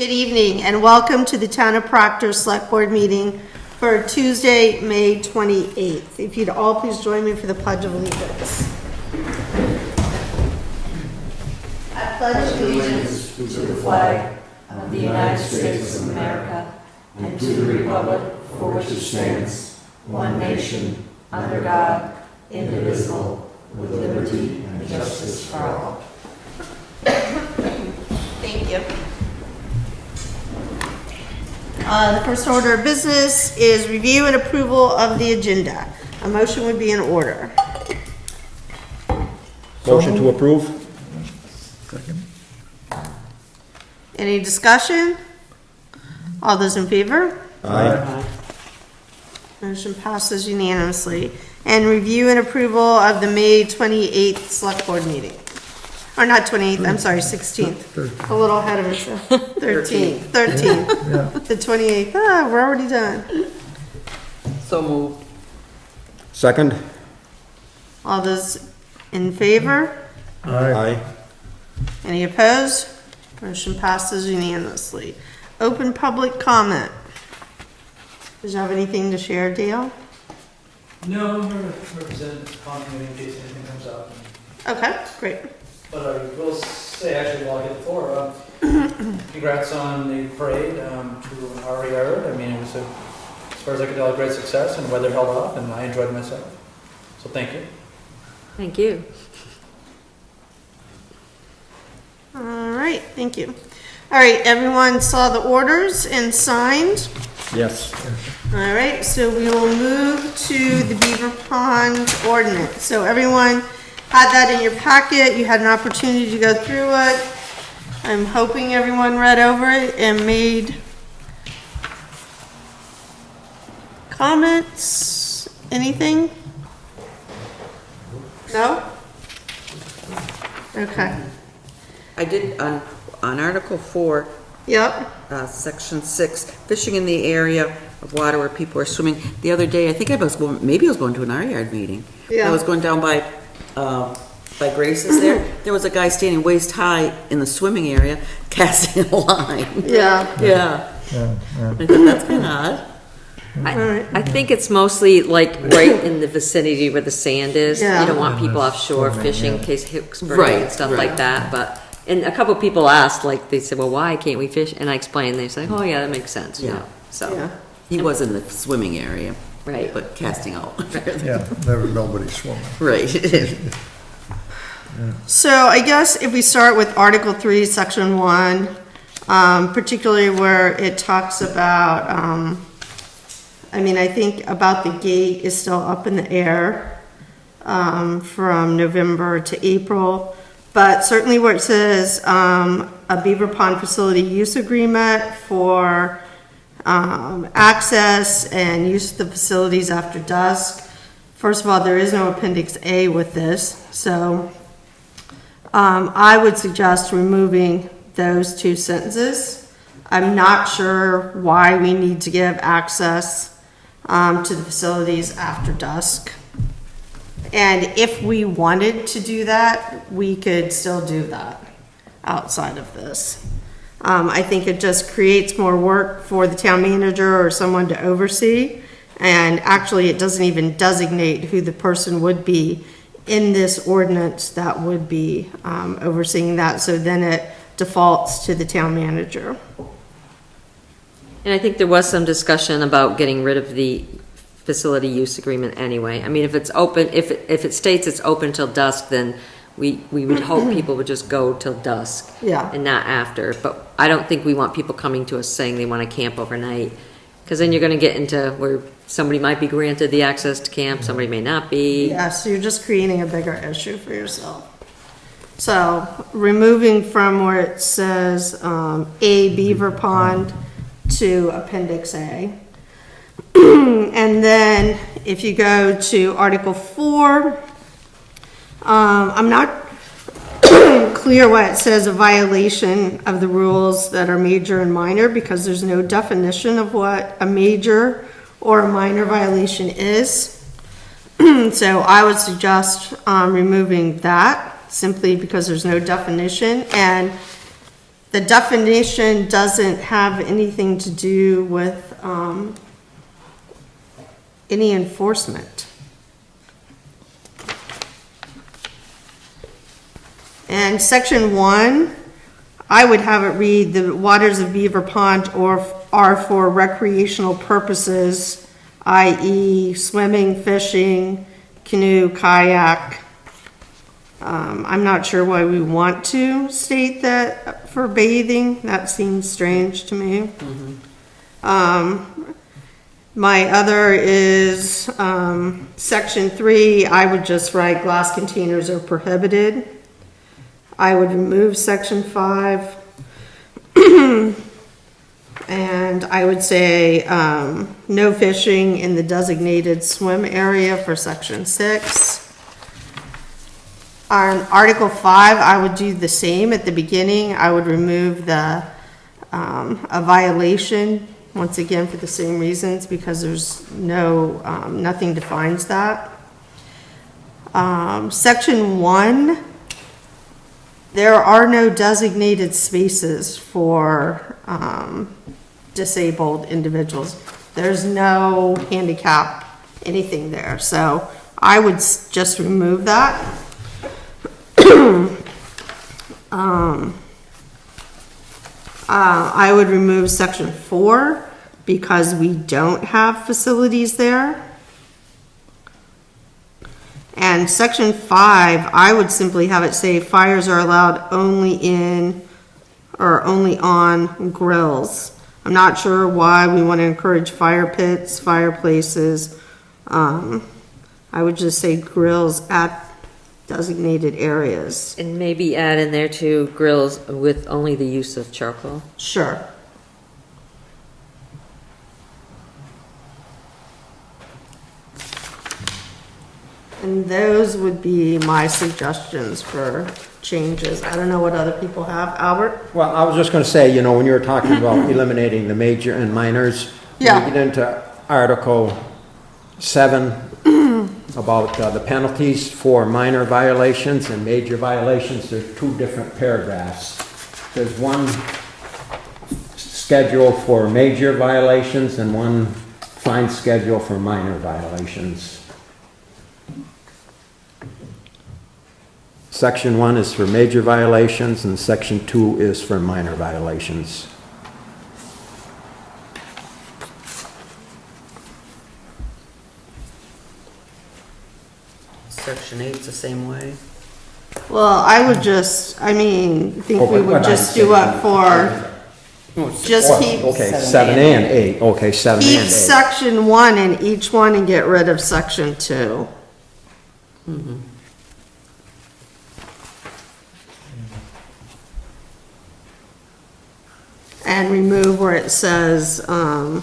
Good evening and welcome to the Town of Proctor Selectboard Meeting for Tuesday, May 28th. If you'd all please join me for the Pledge of Allegiance. I pledge allegiance to the flag of the United States of America and to the republic for which it stands, one nation, under God, indivisible, with liberty and justice for all. Thank you. The first order of business is review and approval of the agenda. A motion would be in order. Motion to approve? Second. Any discussion? All those in favor? Aye. Motion passes unanimously. And review and approval of the May 28th Select Board meeting. Or not 28th, I'm sorry, 16th. A little ahead of us. 13th. Yeah. The 28th. We're already done. So moved. Second? All those in favor? Aye. Any opposed? Motion passes unanimously. Open public comment. Does you have anything to share, Dale? No, I'm going to represent the pond committee in case anything comes up. Okay, great. But I will say, actually, while I get the floor, congrats on the parade to our yard. I mean, it was, as far as I could tell, a great success, and weather held off, and I enjoyed myself. So thank you. Thank you. All right, thank you. All right, everyone saw the orders and signed. Yes. All right, so we will move to the Beaver Pond Ordinance. So everyone had that in your packet. You had an opportunity to go through it. I'm hoping everyone read over it and made comments. Anything? No? Okay. I did, on Article 4, Yep. Section 6, fishing in the area of water where people are swimming. The other day, I think I was going, maybe I was going to an R-Yard meeting. Yeah. I was going down by Grace's there. There was a guy standing waist high in the swimming area, casting a line. Yeah. Yeah. Yeah. I thought that's kind of odd. I think it's mostly like right in the vicinity where the sand is. Yeah. You don't want people offshore fishing in case hooks burn Right, and stuff right. like that. But and a couple people asked, like they said, well, why can't we fish? And I explained. They said, oh yeah, that makes sense. You Yeah. know. So Yeah. He was in the swimming area, right. but casting out. Yeah, there was nobody swimming. Right. So I guess if we start with Article 3, Section 1, particularly where it talks about, I think about the gate is still up in the air from November to April, but certainly where it says a Beaver Pond facility use agreement for access and use of the facilities after dusk. First of all, there is no Appendix A with this, so I would suggest removing those two sentences. I'm not sure why we need to give access to the facilities after dusk. And if we wanted to do that, we could still do that outside of this. I think it just creates more work for the town manager or someone to oversee. And actually, it doesn't even designate who the person would be in this ordinance that would be overseeing that. So then it defaults to the town manager. And I think there was some discussion about getting rid of the facility use agreement anyway. I mean, if it's open, if it states it's open till dusk, then we would hope people would just go till dusk. Yeah. And not after. But I don't think we want people coming to us saying they want to camp overnight. Because then you're going to get into where somebody might be granted the access to camp, somebody may not be. Yeah, so you're just creating a bigger issue for yourself. So removing from where it says A Beaver Pond to Appendix A. And then if you go to Article 4, I'm not clear why it says a violation of the rules that are major and minor, because there's no definition of what a major or a minor violation is. So I would suggest removing that simply because there's no definition. And the definition doesn't have anything to do with, any enforcement. And section 1, I would have it read, the waters of Beaver Pond are for recreational purposes, i.e. swimming, fishing, canoe, kayak. I'm not sure why we want to state that for bathing. That seems strange to me. My other is, section 3, I would just write glass containers are prohibited. I would remove section 5. And I would say, no fishing in the designated swim area for section 6. On Article 5, I would do the same at the beginning. I would remove the, a violation, once again for the same reasons, because there's no, nothing defines that. Section 1, there are no designated spaces for, disabled individuals. There's no handicap, anything there, so I would just remove that. I would remove section 4 because we don't have facilities there. And section 5, I would simply have it say fires are allowed only in or only on grills. I'm not sure why we want to encourage fire pits, fireplaces. I would just say grills at designated areas. And maybe add in there too, grills with only the use of charcoal. Sure. And those would be my suggestions for changes. I don't know what other people have. Albert? Well, I was just gonna say, you know, when you were talking about eliminating the major and minors, when Yeah. you get into Article 7, about the penalties for minor violations and major violations, there's 2 different paragraphs. There's one schedule for major violations and one fine schedule for minor violations. Section 1 is for major violations and Section 2 is for minor violations. Section 8's the same way. Well, I would just, I mean, think we would just do it for, just keep, Okay, 7 and 8, okay, 7 and 8. keep section 1 in each one and get rid of section 2. And remove where it says, a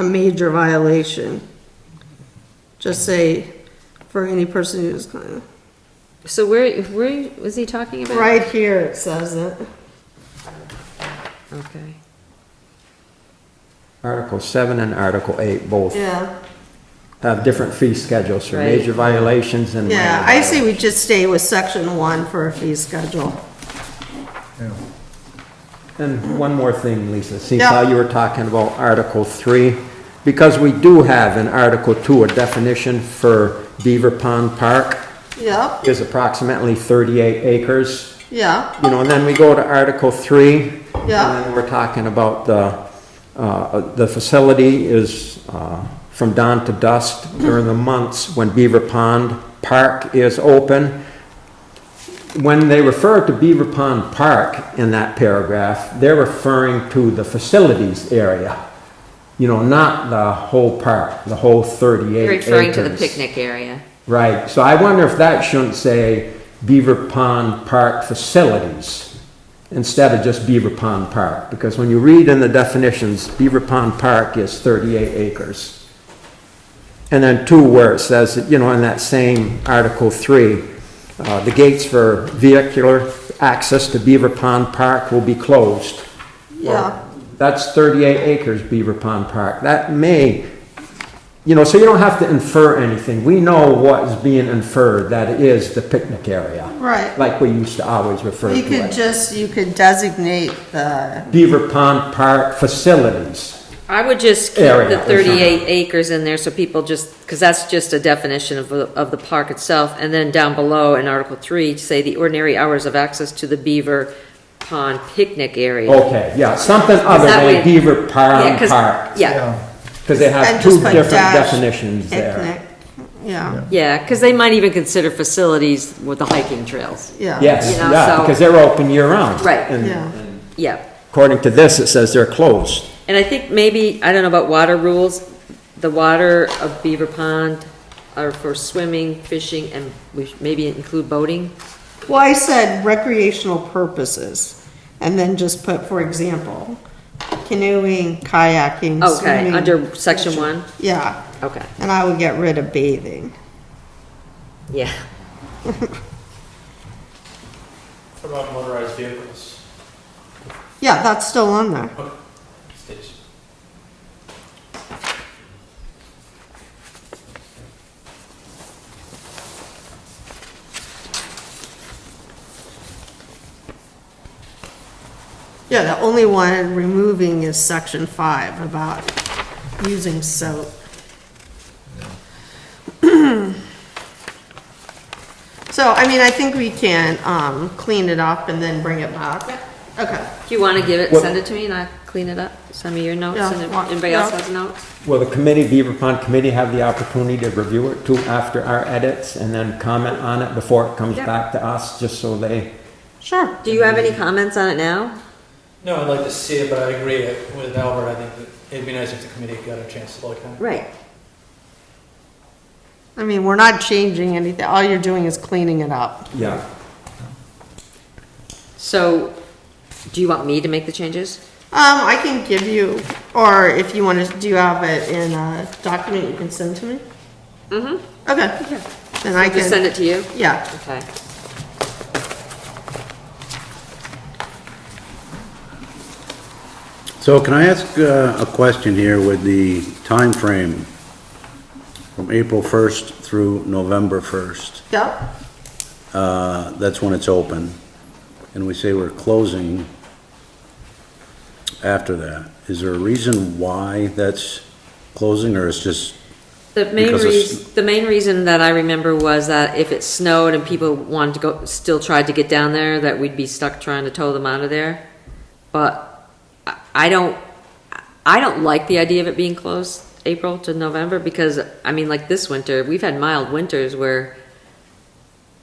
major violation. Just say, for any person who's kind of, So where was he talking about? right here it says it. Okay. Article 7 and Article 8 both Yeah, have different fee schedules for Right. major violations and minor yeah, I say we violations. just stay with section 1 for a fee schedule. Yeah. And one more thing, Lisa, see Yeah. how you were talking about Article 3? Because we do have in Article 2 a definition for Beaver Pond Park Yep, is approximately 38 acres. yeah, You know, and then we go to Article 3. Yeah. And then we're talking about the facility is from dawn to dusk during the months when Beaver Pond Park is open. When they refer to Beaver Pond Park in that paragraph, they're referring to the facilities area. You know, not the whole park, the whole 38 You're acres. referring to the picnic area. Right, so I wonder if that shouldn't say Beaver Pond Park facilities instead of just Beaver Pond Park, because when you read in the definitions, Beaver Pond Park is 38 acres. And then 2, where it says, that, you know, in that same Article 3, the gates for vehicular access to Beaver Pond Park will be closed. yeah, That's 38 acres, Beaver Pond Park. That may, you know, so you don't have to infer anything. We know what is being inferred, that it is the picnic area. Right. Like we used to always refer You to could it. you could designate the, Beaver Pond Park facilities. I would just keep Area the or 38 acres in there so people just, because that's just a definition of the park itself. And then down below in Article 3, say the ordinary hours of access to the Beaver Pond picnic area. Okay, yeah, something other that way- than Beaver Yeah, Pond 'cause- Park. Yeah, Because they have And two just put different dash definitions there. picnic, yeah, yeah, because they might even consider facilities with the hiking trails. yeah. Yes, You know, yeah, so- because they're open year round. Right. And Yeah. Yeah. according to this, it says they're closed. And I think maybe, I don't know about water rules, the water of Beaver Pond are for swimming, fishing, and we should maybe include boating? Well, I said recreational purposes, and then just put, for example, canoeing, kayaking, Okay, swimming. under section fishing. 1? Yeah, Okay, and I would get rid of bathing. yeah. What about motorized vehicles? Yeah, that's still on there. Stays. Yeah, the only one removing is section 5 about using soap. So, I mean, I think we can, clean it up and then bring it back. Okay. Do you want to give it, Well- send it to me and I clean it up? Send me your notes Yeah, and if want- anybody else yeah. has notes? Will the committee, Beaver Pond Committee, have the opportunity to review it too after our edits and then comment on it before it comes Yeah. back to us, just so they, Sure. Do you have any comments on it now? No, I'd like to see it, but I agree with Albert. I think that it'd be nice if the committee got a chance to look at it. Right. I mean, we're not changing anything, all you're doing is cleaning it up. yeah. So, do you want me to make the changes? I can give you, or if you want to, do you have it in a document you can send to me? Mm-hmm. Okay. Then I Just send can, it to you? yeah. Okay. So can I ask a question here with the time frame from April 1st through November 1st? Yep. That's when it's open, and we say we're closing after that. Is there a reason why that's closing, or it's just, Because The main reason that I remember was that if it snowed and people wanted to go, still tried to get down there, that we'd be stuck trying to tow them out of there. But I don't like the idea of it being closed April to November because, I mean, like this winter, we've had mild winters where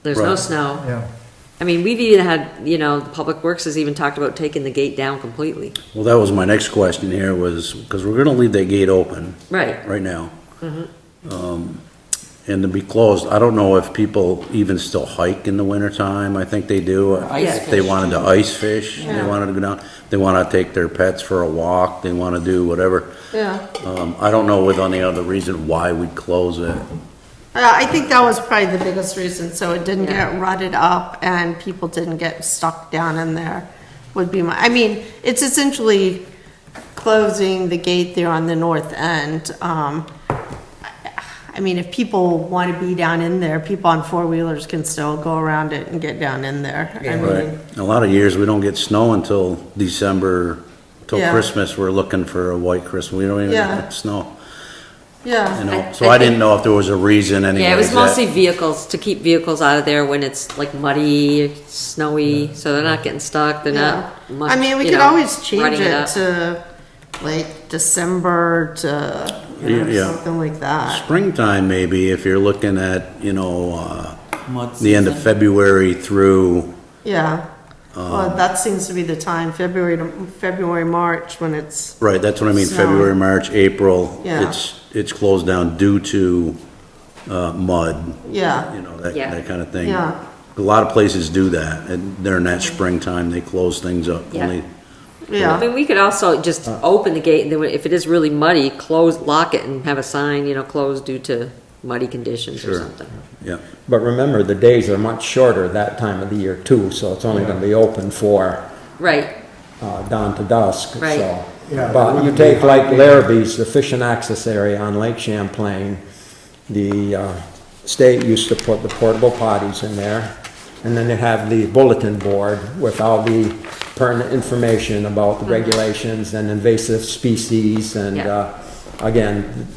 there's no Right. snow. Yeah, I mean, we've even had, you know, Public Works has even talked about taking the gate down completely. well, that was my next question here was, because we're gonna leave that gate open Right. right now. And to be closed, I don't know if people even still hike in the wintertime. I think they do. Ice If they wanted to ice fish, they wanted to go down, they wanna take their pets for a walk, they wanna do whatever. Yeah. I don't know with any other reason why we'd close it. I think that was probably the biggest reason, so it didn't Yeah. get rutted up and people didn't get stuck down in there, would be my, I mean, it's essentially closing the gate there on the north end. I mean, if people want to be down in there, people on four-wheelers can still go around it and get down in there. I Right. mean, A lot of years, we don't get snow until December, till Yeah. Christmas, we're looking for a white Christmas, we don't even Yeah. get snow, yeah. you know? I So I didn't know if there was a reason anyways. Yeah, it was that- mostly vehicles, to keep vehicles out of there when it's like muddy, snowy, so they're not getting stuck, they're Yeah. not much, I mean, we you could know, always change rutting it up. to like December to, you know, Yeah. something like that. Springtime maybe, if you're looking at, you know, Mud the end of season. February through, Yeah. Well, that seems to be the time, February, March, when it's, right, that's what I mean, Snow. February, March, April. Yeah. It's closed down due to, mud, yeah, you know, Yeah. that kind of thing. Yeah. A lot of places do that, and during that springtime, they close things up. Yeah. Only I yeah. mean, we could also just open the gate and then if it is really muddy, lock it and have a sign, you know, closed due to muddy conditions or Sure. something. Yeah, But remember, the days are much shorter that time of the year too, so it's only gonna be open for, Right, down to dusk, Right. so. Yeah, But you take like Larrabee's, the fishing access area on Lake Champlain, the state used to put the portable potties in there, and then they have the bulletin board with all the pertinent information about the regulations and invasive species, and Yeah. again,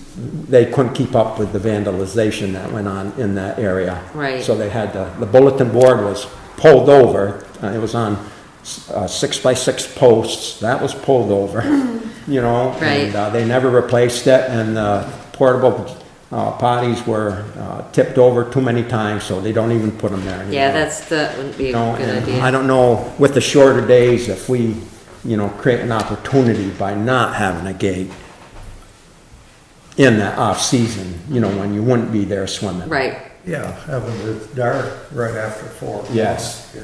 they couldn't keep up with the vandalization that went on in that area. Right. So they had the bulletin board was pulled over, it was on 6x6 posts, that was pulled over, you know. Right. And they never replaced it, and portable potties were tipped over too many times, so they don't even put them there anymore. Yeah, that wouldn't be a You know, good and idea. I don't know, with the shorter days, if we, you know, create an opportunity by not having a gate in that off-season, you know, when you wouldn't be there swimming. Right, Yeah, having it dark right after 4. Yes. Yeah.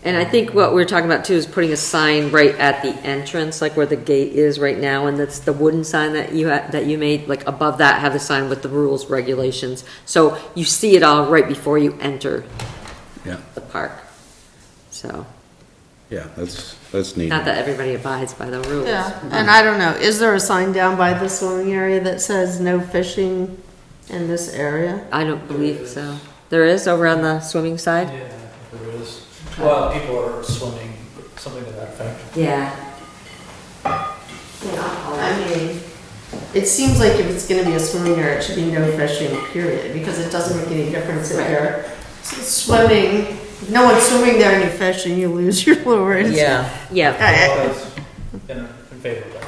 and I think what we're talking about too is putting a sign right at the entrance, like where the gate is right now, and that's the wooden sign that you made, like above that, have the sign with the rules, regulations, so you see it all right before you enter Yeah, the park. So, yeah, that's neat. not that everybody abides by the rules. Yeah, and I don't know, is there a sign down by the swimming area that says no fishing in this area? I don't believe so. There is over on the swimming side? Yeah, there is. Well, people are swimming, something to that effect. Yeah. I mean, it seems like if it's gonna be a swimming area, it should be no fishing, period, because it doesn't make any difference if Right. you're swimming, no one's swimming there and you fish and you lose your lures. Yeah. Yeah, Well, in favor of that,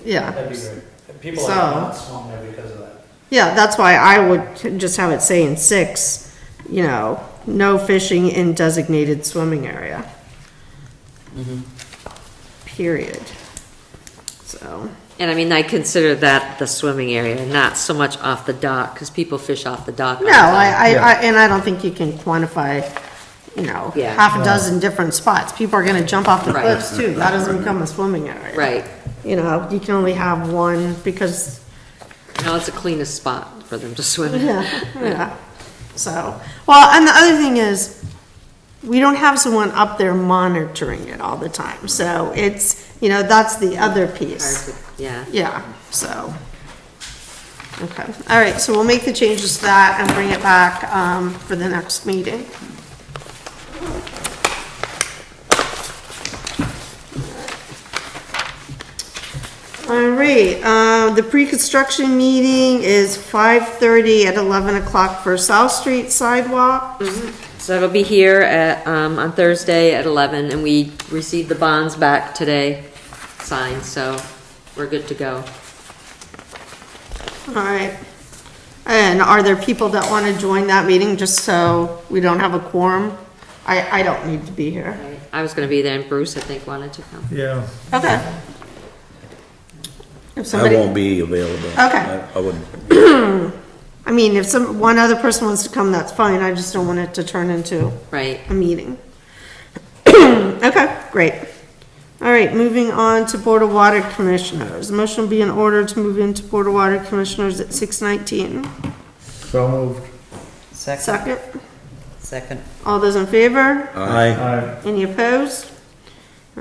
Yeah. that'd be great. People So- are not swimming there because of that. Yeah, that's why I would just have it say in 6, you know, no fishing in designated swimming area. Period. So, and I mean, I consider that the swimming area, not so much off the dock, because people fish off the dock. all no, the time. and I don't think you can quantify, you know, Yeah. half a dozen different spots. People are gonna jump off the Right. cliffs too. That doesn't become a swimming area. Right. You know, you can only have one because, No, it's the cleanest spot for them to swim in. yeah. So, well, and the other thing is, we don't have someone up there monitoring it all the time. So it's, you know, that's the other piece. Hard to- Yeah. Yeah, so. Okay, all right, so we'll make the changes to that and bring it back, for the next meeting. All right, the pre-construction meeting is 5:30 at 11 o'clock for South Street sidewalk. So it'll be here at, on Thursday at 11, and we received the bonds back today, signed, so we're good to go. All right. And are there people that want to join that meeting just so we don't have a quorum? I don't need to be here. I was gonna be there, and Bruce, I think, wanted to come. Yeah, Okay. If I somebody, won't be available. Okay. I would, I mean, if one other person wants to come, that's fine. I just don't want it to turn into Right. a meeting. Okay, great. All right, moving on to Board of Water Commissioners. The motion will be in order to move into Board of Water Commissioners at 6:19. so moved. Second, Second. all those in favor? aye, Aye. Any opposed?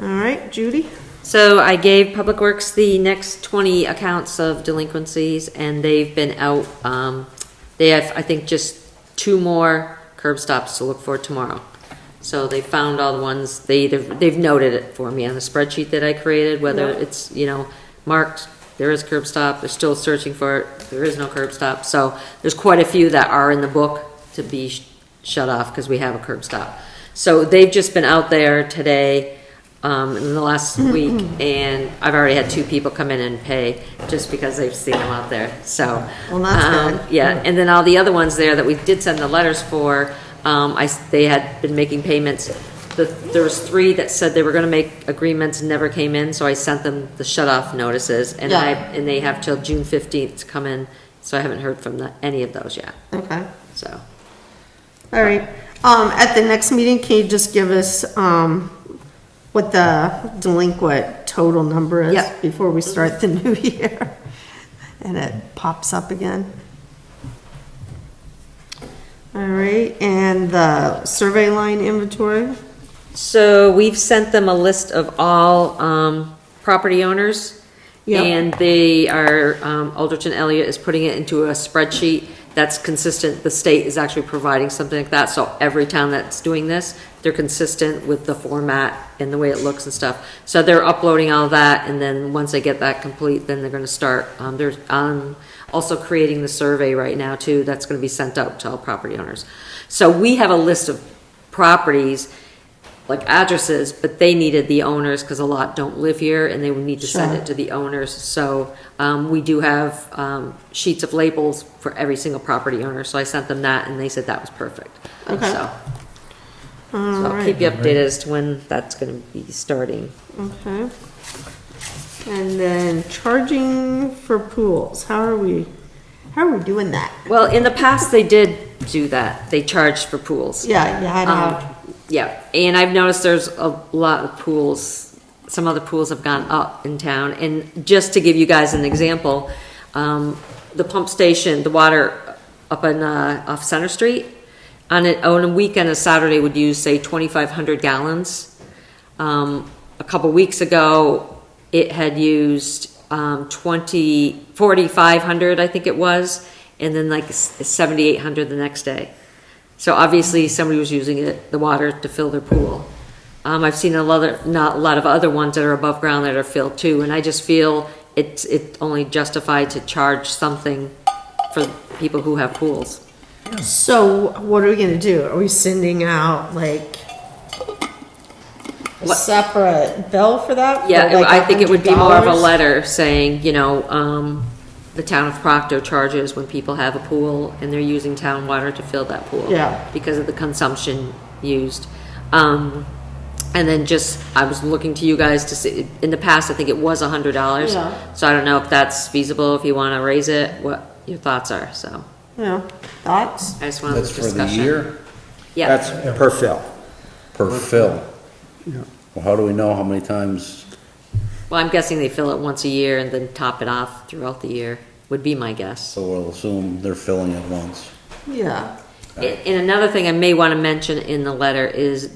All right, Judy? So I gave Public Works the next 20 accounts of delinquencies, and they've been out, they have, I think, just 2 more curb stops to look for tomorrow. So they found all the ones, they've noted it for me on the spreadsheet that I created, whether Yeah. it's, you know, marked, there is curb stop, they're still searching for it, there is no curb stop. So there's quite a few that are in the book to be shut off, because we have a curb stop. So they've just been out there today, in the last week, and I've already had 2 people come in and pay just because they've seen them out there, so. Well, that's good. Yeah, and then all the other ones there that we did send the letters for, they had been making payments. There was 3 that said they were gonna make agreements, never came in, so I sent them the shut-off notices, and Yeah. and they have till June 15th to come in, so I haven't heard from any of those yet, Okay. so. All right, at the next meeting, can you just give us, what the delinquent total number is? Yep. Before we start the new year, and it pops up again? All right, and the survey line inventory? So we've sent them a list of all property owners. Yep. And they are, Aldrich and Elliott is putting it into a spreadsheet that's consistent. The state is actually providing something like that. So every town that's doing this, they're consistent with the format and the way it looks and stuff. So they're uploading all that, and then once they get that complete, then they're gonna start, they're also creating the survey right now too. That's gonna be sent out to all property owners. So we have a list of properties, like addresses, but they needed the owners because a lot don't live here and they would need to send Sure. it to the owners. So we do have sheets of labels for every single property owner. So I sent them that and they said that was perfect. Okay. So I'll keep you updated as to when that's going to be starting. Okay. And then charging for pools, how are we doing that? Well, in the past, they did do that. They charged for pools. Yeah, you had to have, Yeah, and I've noticed there's a lot of pools, some other pools have gone up in town. And just to give you guys an example, the pump station, the water up on, off Center Street, on a weekend, a Saturday would use, say, 2,500 gallons. A couple weeks ago, it had used 4,500, I think it was, and then like 7,800 the next day. So obviously somebody was using the water to fill their pool. I've seen not a lot of other ones that are above ground that are filled too, and I just feel it's only justified to charge something for people who have pools. so what are we gonna do? Are we sending out like a What- separate bill for that? Yeah, For, like, I think it would be more of a $100? letter saying, the town of Proctor charges when people have a pool and they're using town water to fill that pool. Yeah. Because of the consumption used. And then I was looking to you guys to see, in the past, I think it was $100. Yeah. So I don't know if that's feasible, if you wanna raise it, what your thoughts are, so. Yeah, thoughts? I just wanted That's this for the discussion. year? Yeah, That's per fill. Per fill? Well, how do we know how many times? well, I'm guessing they fill it once a year and then top it off throughout the year, would be my guess. So we'll assume they're filling it once. Yeah, And another thing I may want to mention in the letter is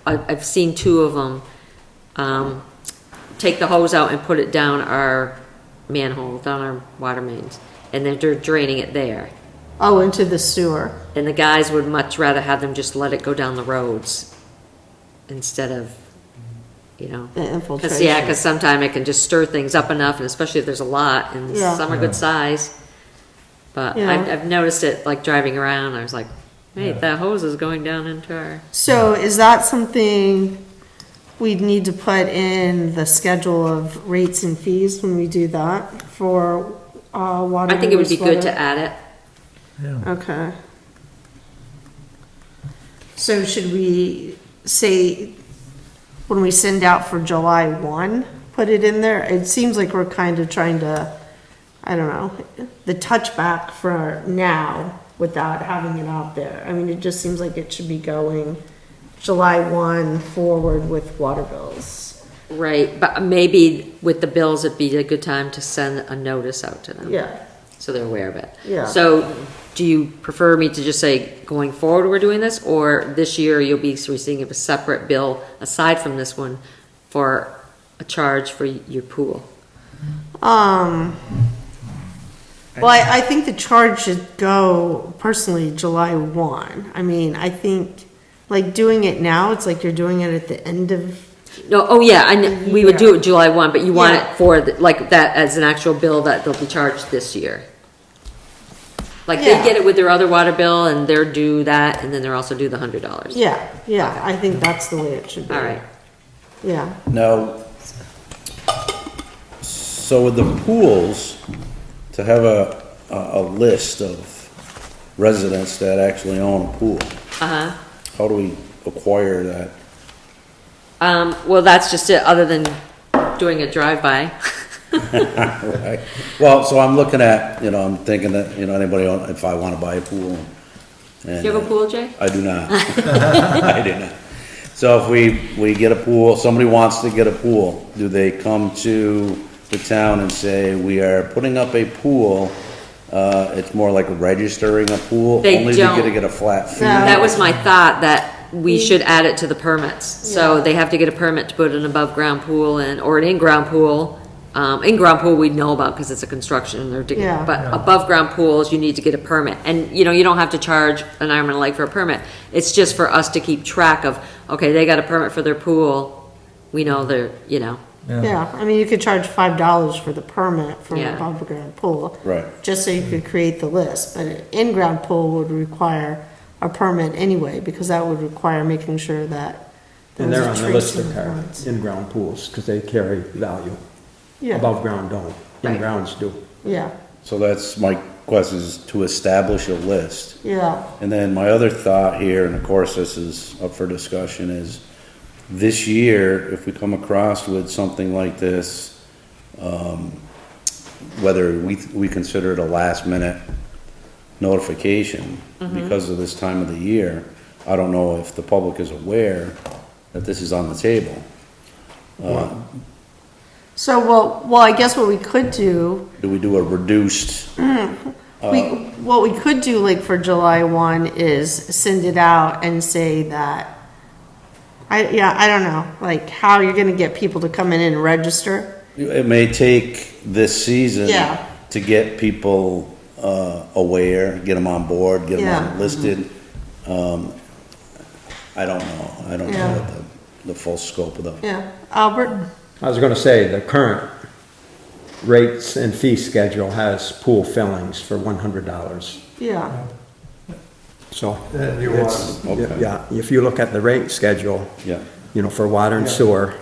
I've seen two of them, take the hose out and put it down our manhole, down our water mains, and they're draining it there. oh, into the sewer. And the guys would much rather have them just let it go down the roads instead of, The because infiltration. sometimes it can just stir things up enough, and especially if there's a lot, and Yeah. some are good size. But Yeah. I've noticed it, like driving around, I was like, hey, that hose is going down into our. So is that something we'd need to put in the schedule of rates and fees when we do that for, water? I think it would be good wastewater? to add it. Okay. So should we say, when we send out for July 1, put it in there? It seems like we're kind of trying to, I don't know, the touchback for now without having it out there. I mean, it just seems like it should be going July 1 forward with water bills. Right, but maybe with the bills, it'd be a good time to send a notice out to them. Yeah, So they're aware of it. Yeah. So do you prefer me to just say, going forward, we're doing this, or this year you'll be receiving a separate bill aside from this one for a charge for your pool? well, I think the charge should go personally July 1. I mean, I think, like, doing it now, it's like you're doing it at the end of, No, oh yeah, we would do it July 1, but you want Yeah. it for, like, that as an actual bill that they'll be charged this year. Like, they Yeah. get it with their other water bill, and they're due that, and then they're also due the $100. yeah, I think that's the way it should be. All right. Yeah, Now, so with the pools, to have a list of residents that actually own a pool, Uh-huh. how do we acquire that? Well, that's just it, other than doing a drive-by. Right. Well, so I'm looking at, I'm thinking that, anybody, if I want to buy a pool. Do you have a pool, Jay? I do not. I do not. So if we get a pool, somebody wants to get a pool, do they come to the town and say, we are putting up a pool? It's more like registering a pool? They Only don't. to get a flat fee? No. That was my thought, that we should add it to the permits. So Yeah. they have to get a permit to put an above-ground pool in, or an in-ground pool. In-ground pool we'd know about because it's a construction or digging, Yeah. but above-ground pools, you need to get a permit. And, you know, you don't have to charge an arm and a leg for a permit. It's just for us to keep track of, okay, they got a permit for their pool. We know they're, you know, Yeah, I mean, you could charge $5 for the permit for an Yeah. above ground pool. Right. Just so you could create the list, but an in-ground pool would require a permit anyway, because that would require making sure that. there And they're was a on the list trace of in our woods. in-ground pools, because they carry value. Yeah, Above ground don't, Right. in-grounds do. yeah, So that's my question, is to establish a list. yeah, And then my other thought here, and of course this is up for discussion, is this year, if we come across with something like this, whether we consider it a last minute notification because of this time of the year, I don't know if the public is aware that this is on the table. so, well, I guess what we could do, Do we do a reduced, what we could do like for July 1 is send it out and say that, I don't know, like how you're gonna get people to come in and register. it may take this season Yeah. to get people aware, get them on board, get them Yeah. listed. I don't know. I don't Yeah. know what the full scope of the, Yeah, Albert? I was gonna say, the current rates and fee schedule has pool fillings for $100. Yeah, So, Then you it's, want, Okay. yeah, if you look at the rate schedule, yeah, you know, for water and Yeah. sewer,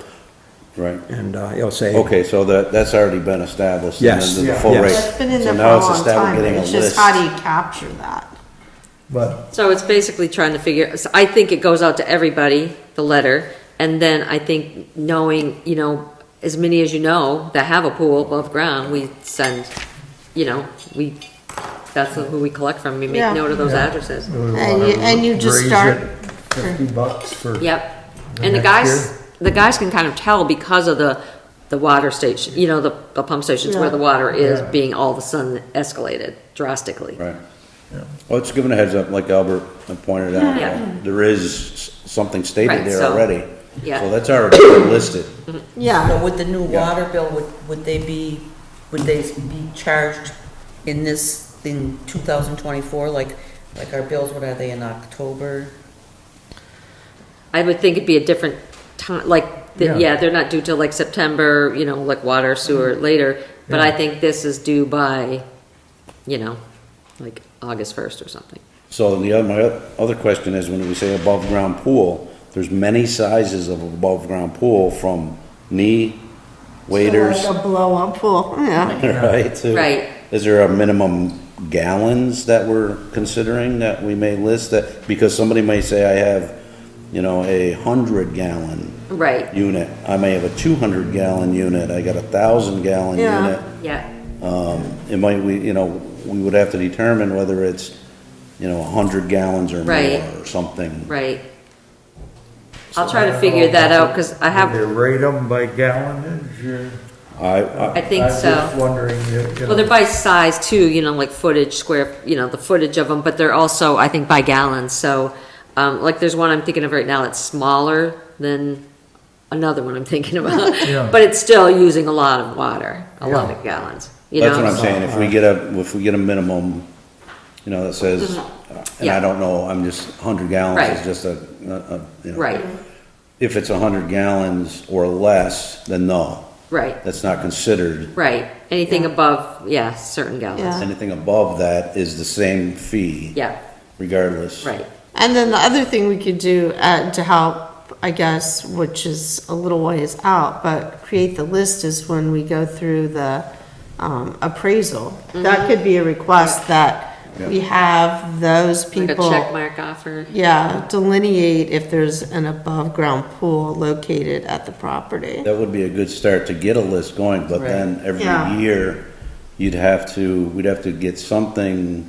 right. and it'll say. Okay, so that's already been established. Yes. And then the Yeah. full Yes. rate. that's been in So there for now a it's long established time, getting a it's just list. how do you capture that? but so it's basically trying to figure, so I think it goes out to everybody, the letter, and then I think knowing, you know, as many as you know that have a pool above ground, we send, you know, that's who we collect from, we make Yeah. note of those Yeah. addresses. do we And you wanna just raise start- it $50 for. Yep, The and the next guys can kind of tell because of the water station, you know, the pump stations where Yeah. the water is Yeah. being all of a sudden escalated drastically. Right. Yeah. Well, it's given a heads up, like Albert had pointed out. Yeah. There is something stated Right, there so- already. Yeah. So that's already been listed. Yeah. So with the new Yeah. water bill, would they be charged in 2024, like our bills, what are they, in October? I would think it'd be a different time, like, Yeah. yeah, they're not due till like September, you know, like water, sewer later, but I Yeah. think this is due by, you know, like August 1st or something. So my other question is, when we say above ground pool, there's many sizes of above ground pool, from knee, waders, Like a blow-up pool, yeah. right? to- Right. Is there a minimum gallons that we're considering that we may list that, because somebody may say I have, you know, 100-gallon Right, unit, I may have a 200-gallon unit, I got a 1,000-gallon Yeah. unit. yeah, It might, we would have to determine whether it's, 100 gallons or Right. more or something. right. I'll try to figure that out, because I Do have, they rate them by gallonage or? I think I'm so. just wondering, Well, they're by size too, you know, like footage, square, you know, the footage of them, but they're also, I think, by gallons, so, like, there's one I'm thinking of right now that's smaller than another one I'm thinking about, Yeah. but it's still using a lot of water, a lot Yeah. of gallons, you know? That's what I'm saying, if we get a minimum, that says, and I Yeah. don't know, I'm just, 100 gallons Right. is just Right, If it's 100 gallons or less, then no, right, that's not considered. right, anything Yeah. above, yeah, certain gallons, Yeah. Anything above that is the same fee. yeah, Regardless. right, And then the other thing we could do to help, I guess, which is a little ways out, but create the list is when we go through the appraisal. That could be a request that we have those like a people. check mark offer, Yeah, delineate if there's an above-ground pool located at the property. That would be a good start to get a list going, but then every Yeah. year, we'd have to get something,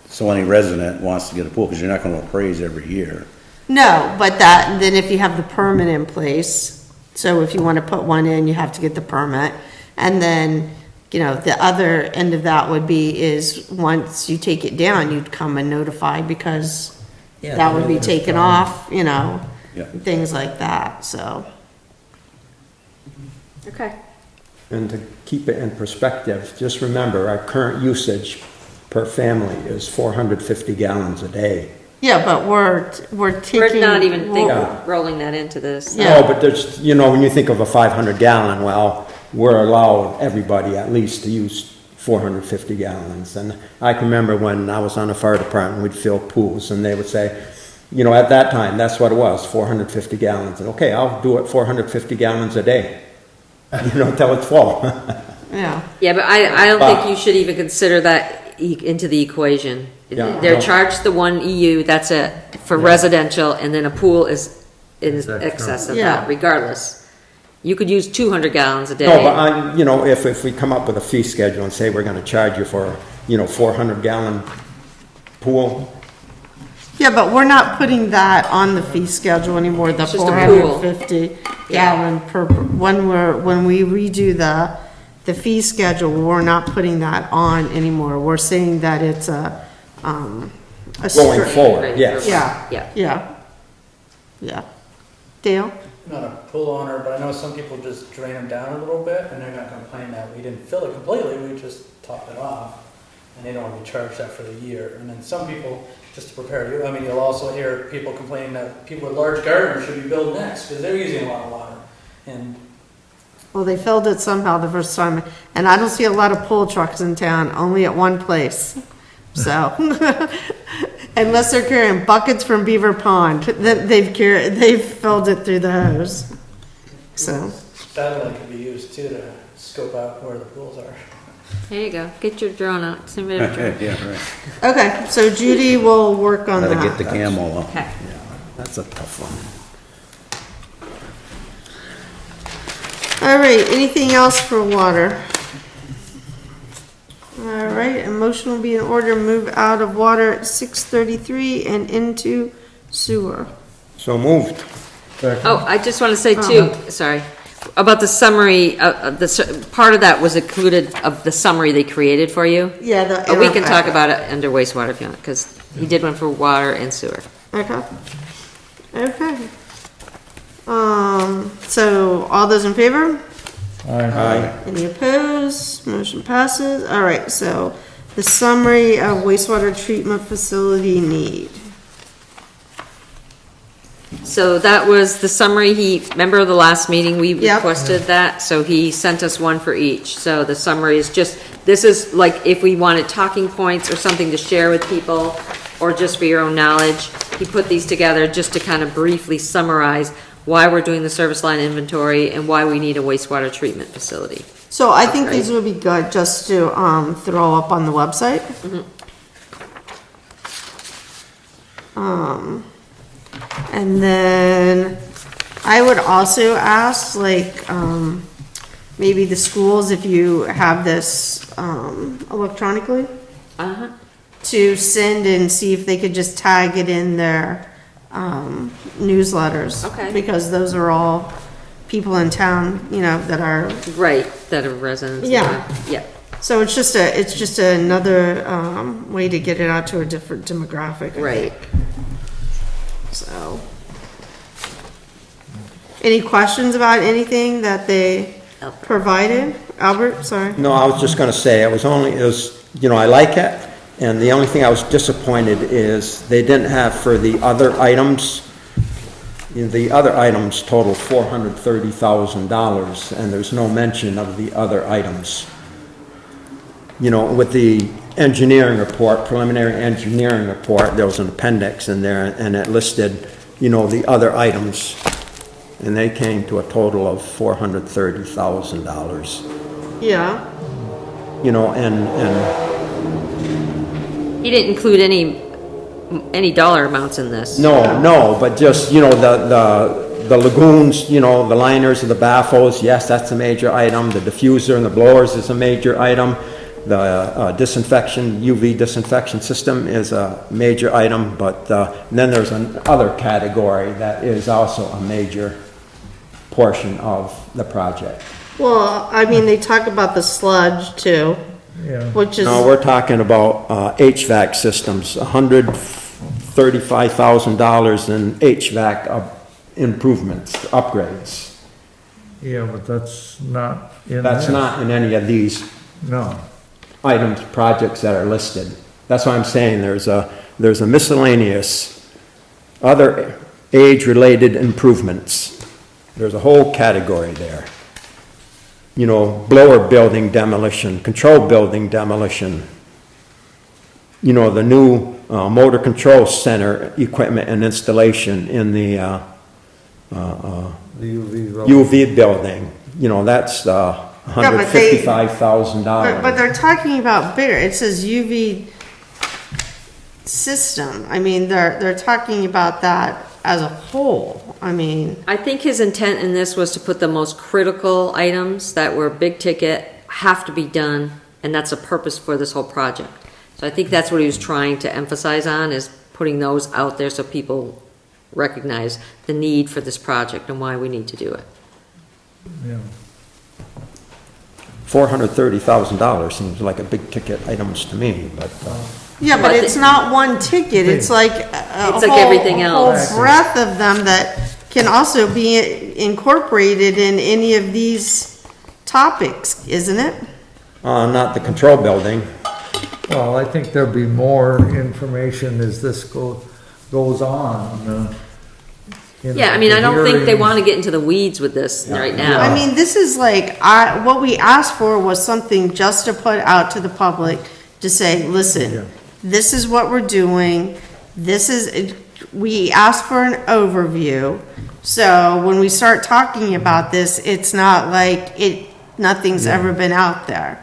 so any resident wants to get a pool, because you're not gonna appraise every year. No, but then if you have the permit in place, so if you want to put one in, you have to get the permit. And then, the other end of that would be is once you take it down, you'd come and notify, because Yeah, that would be that's taken fine. off, you know, Yeah. things like that, so. Okay. And to keep it in perspective, just remember, our current usage per family is 450 gallons a day. Yeah, but we're taking. We're not even thinking, Yeah. rolling that into this. Yeah. No, but there's, you know, when you think of a 500 gallon, well, we're allowed, everybody at least, to use 450 gallons. And I can remember when I was on the fire department, we'd fill pools, and they would say, you know, at that time, that's what it was, 450 gallons. And okay, I'll do it 450 gallons a day, you know, till it's full. Yeah, Yeah, but I don't think you should even consider that into the equation. Yeah, They're no. charged the 1 EU, that's it, for Yeah. residential, and then a pool is in Is that excess of true? Yeah. that, regardless. You could use 200 gallons a day. No, but I, you know, if we come up with a fee schedule and say we're gonna charge you for, you know, 400 gallon pool, yeah, but we're not putting that on the fee schedule anymore, the It's just a four pool. hundred and fifty gallon per, when we redo the fee schedule, we're not putting that on anymore. We're saying that it's a going stri- forward, Right, yes. Yeah. Yeah, yeah. Dale? I'm not a pool owner, but I know some people just drain them down a little bit, and they're not complaining that we didn't fill it completely, we just topped it off, and they don't want to be charged that for the year. And then some people, just to prepare you, I mean, you'll also hear people complaining that people with large gardens should be built next, because they're using a lot of water. And Well, they filled it somehow the first time, and I don't see a lot of pull trucks in town, only at one place. So, unless they're carrying buckets from Beaver Pond, they've filled it through the hose. So, satellite could be used too to scope out where the pools are. There you go, get your drone out, send me a drone. Yeah, right. okay, so Judy will work on Gotta get that. the camel up. Okay. That's a tough one. All right, anything else for water? All right, a motion will be in order, move out of water at 6:33 and into sewer. So moved. Oh, I just want to say too, sorry, about the summary, part of that was included of the summary they created for you. Yeah, the. But we can talk about it under wastewater if you want, because he did one for water and sewer. Okay. Okay. So all those in favor? Aye. Any opposed? Motion passes. All right, so the summary of wastewater treatment facility need. So that was the summary, remember the last meeting, we Yep. requested that, so he sent us one for each. So the summary is just, this is like if we wanted talking points or something to share with people, or just for your own knowledge, he put these together just to kind of briefly summarize why we're doing the service line inventory and why we need a wastewater treatment facility. So I think these would be good just to, throw up on the website. And then I would also ask, like, maybe the schools, if you have this, electronically, Uh-huh. to send and see if they could just tag it in their, newsletters. Okay. Because those are all people in town, you know, that are, Right, that are residents. Yeah. Yeah. so it's just another, way to get it out to a different demographic. I Right. think. So. Any questions about anything that they Albert. provided? Albert, sorry. No, I was just gonna say, it was, you know, I like it, and the only thing I was disappointed is they didn't have for the other items, the other items total $430,000, and there's no mention of the other items. You know, with the engineering report, preliminary engineering report, there was an appendix in there, and it listed, you know, the other items, and they came to a total of $430,000. Yeah, You know, and He didn't include any dollar amounts in this. no, but just, you know, the lagoons, you know, the liners of the baffles, yes, that's a major item. The diffuser and the blowers is a major item. The disinfection, UV disinfection system is a major item, but then there's another category that is also a major portion of the project. well, I mean, they talk about the sludge too, Yeah. which is, No, we're talking about HVAC systems, $135,000 in HVAC improvements, upgrades. Yeah, but that's not in That's this. not in any of these No. items, projects that are listed. That's why I'm saying there's a miscellaneous, other age-related improvements. There's a whole category there. You know, blower building demolition, control building demolition. You know, the new motor control center equipment and installation in the The UV. UV building. You know, that's $155,000. But they're talking about bigger, it says UV system, I mean, they're talking about that as a whole, I mean, I think his intent in this was to put the most critical items that were big ticket, have to be done, and that's a purpose for this whole project. So I think that's what he was trying to emphasize on, is putting those out there so people recognize the need for this project and why we need to do it. Yeah. $430,000 seems like a big ticket items to me, but, yeah, but Well, I it's think- not one ticket, it's like a It's like whole- everything a whole else. breadth of them that can also be incorporated in any of these topics, isn't it? not the control building. Well, I think there'll be more information as this goes on. Yeah, I mean, I don't think they want to get into the weeds with this right now. I mean, this is like, what we asked for was something just to put out to the public to say, Yeah. listen, this is what we're doing, we asked for an overview, so when we start talking about this, it's not like nothing's ever been out there.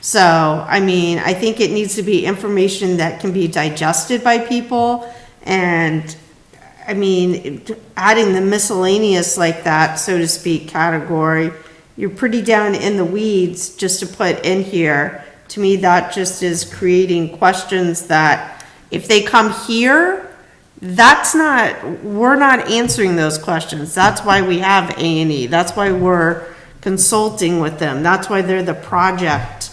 So, I mean, I think it needs to be information that can be digested by people, and, I mean, adding the miscellaneous like that, so to speak, category, you're pretty down in the weeds just to put in here. To me, that just is creating questions that if they come here, we're not answering those questions. That's why we have A&E. That's why we're consulting with them. That's why they're the project,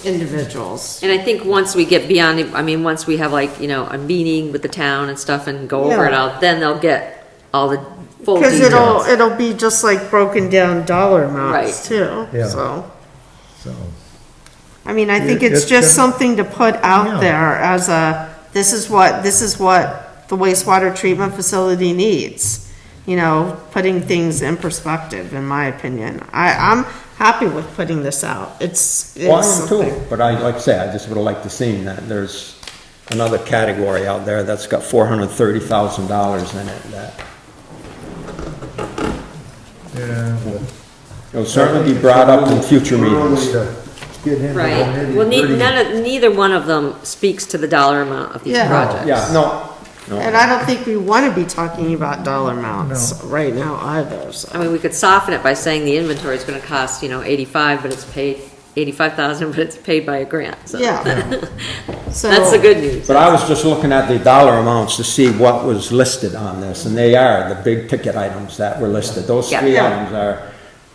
individuals. And I think once we get beyond, I mean, once we have like, you know, a meeting with the town and stuff and go over it Yeah. all, then they'll get all the full Because details. it'll be just like broken down dollar amounts Right. too, Yeah. so. So, I mean, I think It- it's it's just gonna- something to put out Yeah. there as this is what the wastewater treatment facility needs. You know, putting things in perspective, in my opinion. I'm happy with putting this out. It's Well, I am something. too, but like I say, I just would have liked to seen that there's another category out there that's got $430,000 in it that yeah. will certainly be brought up in future meetings. Get into the Right. Well, nitty-gritty. neither one of them speaks to the dollar amount of these Yeah. projects. Yeah, no, And I don't think we want to be talking about dollar amounts right now either, so. I mean, we could soften it by saying the inventory is gonna cost, 85, but it's paid, 85,000, but it's paid by a grant, so. Yeah. So. That's the good news. but I was just looking at the dollar amounts to see what was listed on this, and they are the big ticket items that were listed. Those Yeah. three Yeah. items are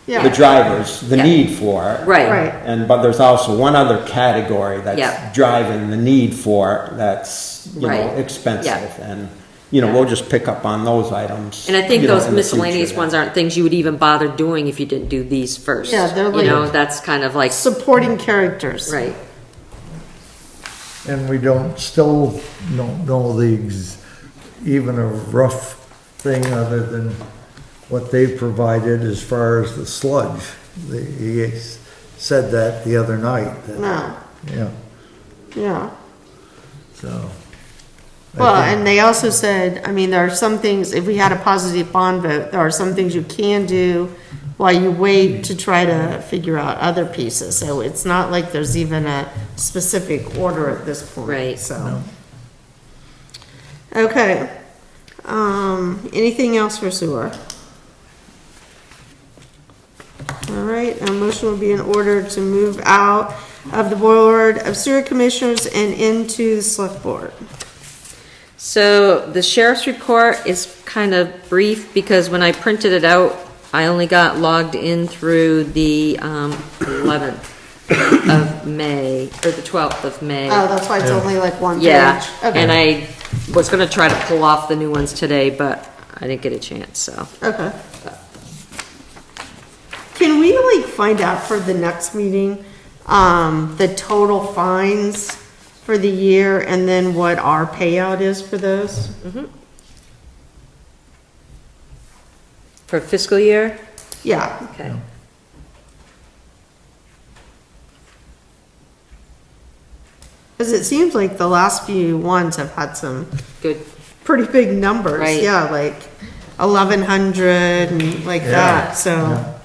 the Yeah, drivers, the Yeah. need for it. Right. right. But there's also one other category Yeah. that's driving the need for it, that's, Right. expensive. Yeah. And, Yeah. we'll just pick up on those items. And I think you know, those in the miscellaneous future. ones aren't things you would even bother doing if you didn't do these first. Yeah, they're like- That's kind of like, Supporting characters. right. And we still don't know even a rough thing other than what they provided as far as the sludge. He said that the other night. that- No, Yeah, yeah. so. I Well, think- and they also said, I mean, there are some things, if we had a positive bond vote, there are some things you can do while you wait to try to figure out other pieces. So it's not like there's even a specific order at this point. Right. So. Okay. Anything else for sewer? All right, a motion will be in order to move out of the board of sewer commissioners and into the select board. So the sheriff's report is kind of brief because when I printed it out, I only got logged in through the 11th. of May, or the 12th of May. Oh, that's why it's only like one page. Yeah, Okay. and I was gonna try to pull off the new ones today, but I didn't get a chance, so. Okay. Can we like find out for the next meeting, the total fines for the year and then what our payout is for those? For fiscal year? Yeah, Okay. because it seems like the last few ones have had some Good. pretty big numbers. Right. Yeah, like 1,100 and like that, so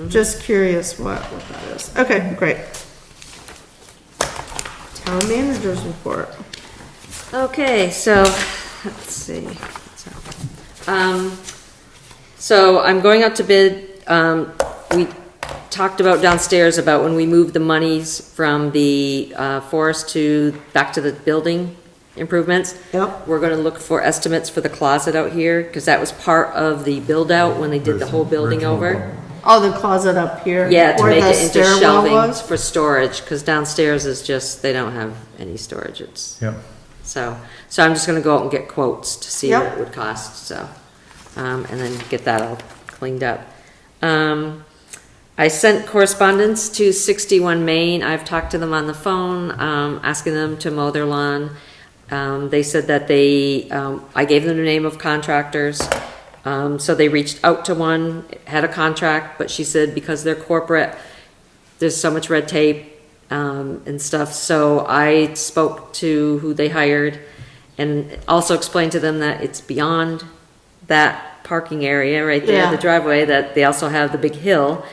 just curious what that is. Okay, great. Town managers report. Okay, so, let's see. So I'm going out to bid, we talked about downstairs about when we moved the monies from the, forest back to the building improvements. Yep. We're gonna look for estimates for the closet out here, cause that was part of the build out when they did the whole building over. Oh, the closet up here? Yeah, to where make the it into stairwell shelving was? for storage, cause downstairs is just, they don't have any storage, it's. Yeah. So I'm just gonna go out and get quotes to see what Yep. it would cost, so, and then get that all cleaned up. I sent correspondence to 61 Main, I've talked to them on the phone, asking them to mow their lawn. They said that I gave them the name of contractors, so they reached out to one, had a contract, but she said because they're corporate, there's so much red tape, and stuff, so I spoke to who they hired and also explained to them that it's beyond that parking area right there, Yeah. the driveway, that they also have the big hill.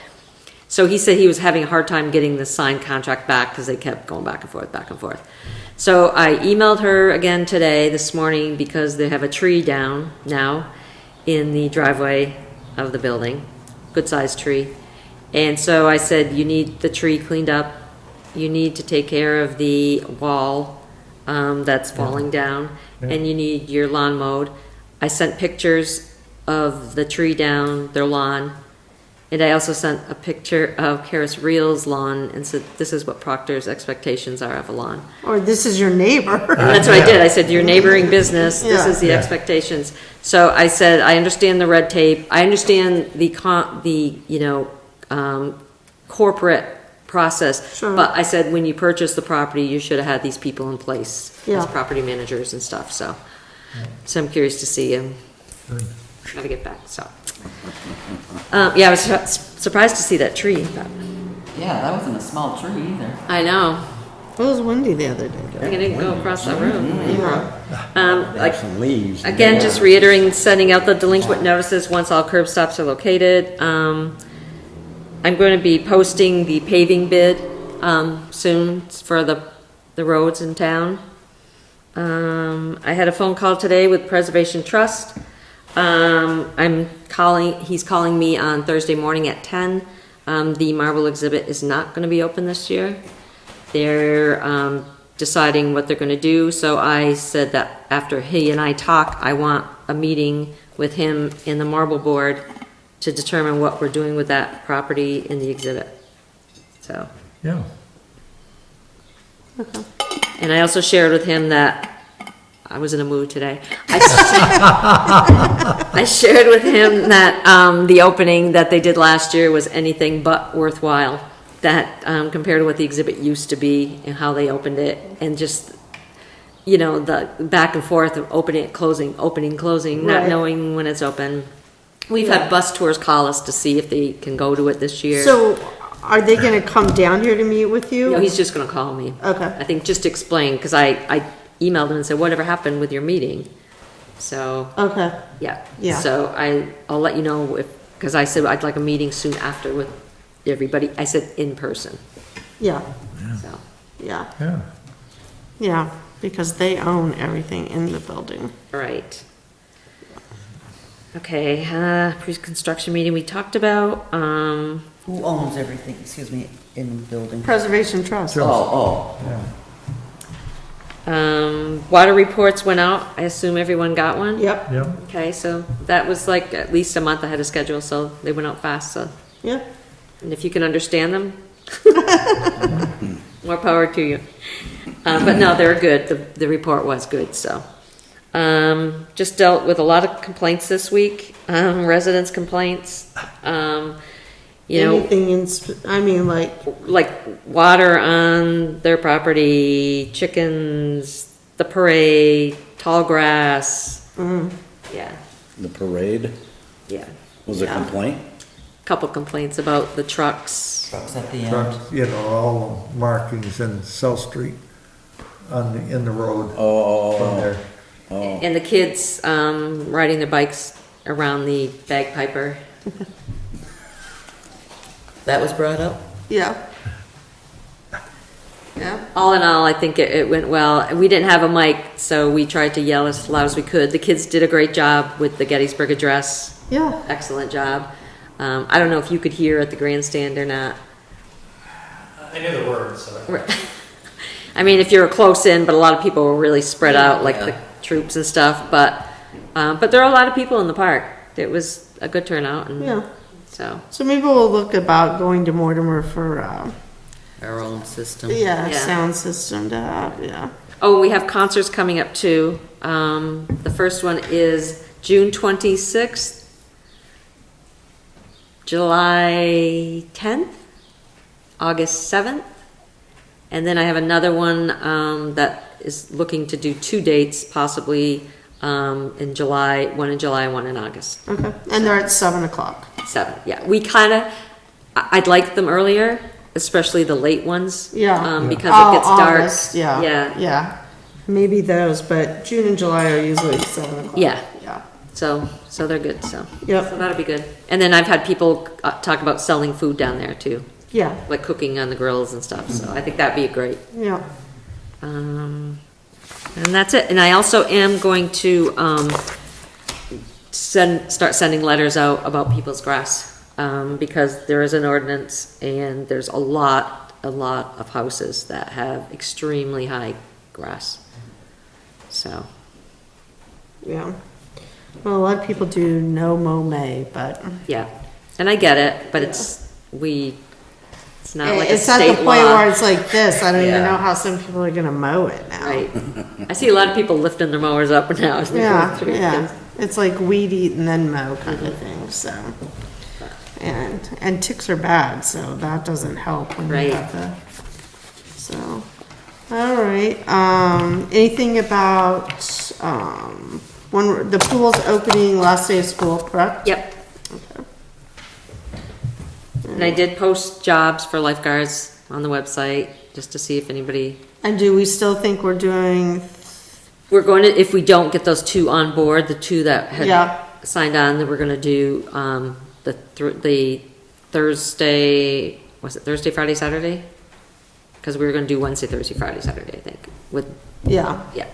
So he said he was having a hard time getting the signed contract back because they kept going back and forth, back and forth. So I emailed her again today, this morning, because they have a tree down now in the driveway of the building, good-sized tree. And so I said, you need the tree cleaned up, you need to take care of the wall that's falling down, and you need your lawn mowed. I sent pictures of the tree down, their lawn, and I also sent a picture of Karis Reel's lawn and said, this is what Proctor's expectations are of a lawn. Or this is your neighbor. And that's what I did. I said, your neighboring business, this Yeah. is the expectations. So I said, I understand the red tape. I understand the corporate process. Sure. But I said, when you purchase the property, you should have had these people in place Yeah. as property managers and stuff, so. So I'm curious to see how to get back, so. Yeah, I was surprised to see that tree, but Yeah, that wasn't a small tree either. I know. It was windy the other day. I didn't go across that road. Like some leaves. Again, just reiterating, sending out the delinquent notices once all curb stops are located. I'm going to be posting the paving bid soon for the roads in town. I had a phone call today with Preservation Trust. He's calling me on Thursday morning at 10. The marble exhibit is not going to be open this year. They're deciding what they're going to do, so I said that after he and I talk, I want a meeting with him in the marble board to determine what we're doing with that property in the exhibit. So, Yeah. and I also shared with him that I was in a mood today. I shared with him that the opening that they did last year was anything but worthwhile. That compared to what the exhibit used to be and how they opened it, and just the back and forth of opening, closing, not Right. knowing when it's open. We've had bus tours call us to see if they can go to it this year. So are they gonna come down here to meet with you? No, he's just going to call me. Okay. I think just to explain, because I emailed him and said, whatever happened with your meeting? So, Okay, yeah. Yeah. So I'll let you know because I said I'd like a meeting soon after with everybody. I said in person, yeah, so. yeah, Yeah. yeah, because they own everything in the building. All right. Okay, pre-construction meeting we talked about. Who owns everything, excuse me, in the building? Preservation Trust. Oh, Water reports went out. I assume everyone got one? Yep, Yeah. Okay, so that was like at least a month ahead of schedule, so they went out fast, so. yeah, And if you can understand them, More power to you. But no, they're good. The report was good, so. Just dealt with a lot of complaints this week, residents' complaints. You know, Anything I mean, like, water on their property, chickens, the parade, tall grass. Yeah, The parade yeah. was a complaint? Couple complaints about the trucks. Trucks at the end. Trucks, you know, all the markings in South Street in the road from there. And the kids, riding their bikes around the bagpiper. That was brought up? yeah. Yeah, All in all, I think it went well. We didn't have a mic, so we tried to yell as loud as we could. The kids did a great job with the Gettysburg Address. yeah. Excellent job. I don't know if you could hear at the grandstand or not. I knew the words, so. I mean, if you were close in, but a lot of people were really spread out, like Yeah. the troops and stuff. But there are a lot of people in the park. It was a good turnout, and Yeah. so So maybe we'll look about going to Mortimer for, Our own system. yeah, Yeah. sound system to have, yeah. oh, we have concerts coming up too. The first one is June 26th, July 10th, August 7th, and then I have another one that is looking to do 2 dates, possibly in July, one in July, one in August. Okay, and they're at 7 o'clock. 7, yeah. We kind of, I'd like them earlier, especially the late ones. Yeah. Because it gets dark. August, yeah. Yeah. Yeah, maybe those, but June and July are usually 7 o'clock. Yeah. Yeah. So they're good, so. Yep. So that'll be good. And then I've had people talk about selling food down there too, Yeah, like cooking on the grills and stuff, so I think that'd be great. yeah. And that's it. And I also am going to, start sending letters out about people's grass, because there is an ordinance and there's a lot of houses that have extremely high grass. So, Yeah. Well, a lot of people do no mow May, but yeah. And I get it, but it's not like a it's at the state point law. where it's like this. I don't even Yeah. know how some people are gonna mow it now. Right. I see a lot of people lifting their mowers up and down as they go Yeah, through. yeah. It's like weed eat and then mow kind of thing, so. And ticks are bad, so that doesn't help when you Right. have the, so. All right, anything about, when, the pool's opening last day of school, correct? Yep. And I did post jobs for lifeguards on the website, just to see if anybody, And do we still think we're doing, we're going to, if we don't get those 2 on board, the 2 that had Yeah. signed on, then we're gonna do, the Thursday, was it Thursday, Friday, Saturday? Because we were gonna do Wednesday, Thursday, Friday, Saturday, I think, with, yeah, yeah.